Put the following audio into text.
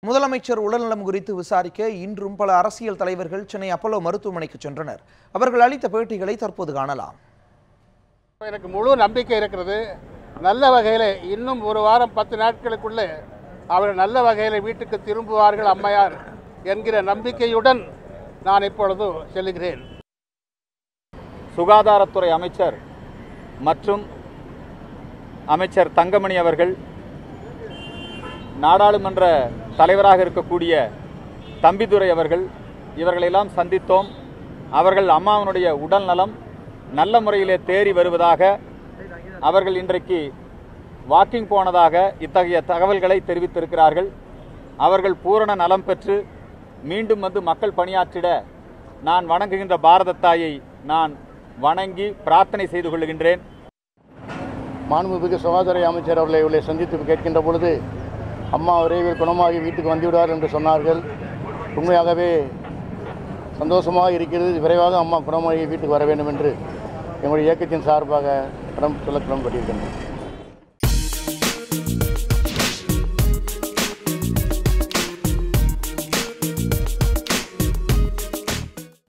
முதலமைச்சர் உடல்நலம் குறித்து விசாரிக்க இன்றும் பல அரசியல் தலைவர்கள் சென்னை அப்பல்லோ மருத்துவமனைக்கு சென்றனர். அவர்கள் அளித்த பேட்டிகளை தற்போது காணலாம். எனக்கு முழு நம்பிக்கை இருக்கிறது. நல்ல வகையில் இன்னும் ஒரு வாரம் 10 நாட்களுக்குள்ளே அவர்கள் நல்ல வகையில் வீட்டுக்கு திரும்புவார்கள் அம்மையார் என்கிற நம்பிக்கையுடன் நான் இப்பொழுது செல்கிறேன். சுகாதாரத்துறை அமைச்சர் மற்றும் அமைச்சர் தங்கமணி அவர்கள், நாடாளுமன்ற தலைவராக இருக்கக்கூடிய தம்பிதுரை அவர்கள், இவர்களெல்லாம் சந்தித்தோம். அவர்கள் அம்மாவனுடைய உடல் நலம் நல்ல முறையிலே தேறி வருவதாக, அவர்கள் இன்றைக்கு வாக்கிங் போனதாக இத்தகைய தகவல்களை தெரிவித்திருக்கிறார்கள். அவர்கள் பூரண நலம் பெற்று மீண்டும் வந்து மக்கள் பணியாற்றிட நான் வணங்குகின்ற பாரத தாயை நான் வணங்கி பிரார்த்தனை செய்து கொள்கின்றேன். மாண்புமிகு சுகாதார அமைச்சர் அவர்களை சந்தித்து கேட்கின்ற பொழுது அம்மா விரைவில் குணமாகி வீட்டுக்கு வந்துவிடுவார் என்று சொன்னார்கள். உண்மையாகவே சந்தோஷமாக இருக்கிறது. விரைவாக அம்மா குணமாகி வீட்டுக்கு வர வேண்டும் என்று எங்களுடைய இயக்கத்தின் சார்பாக சொல்ல கடமைப்பட்டிருக்கின்றோம்.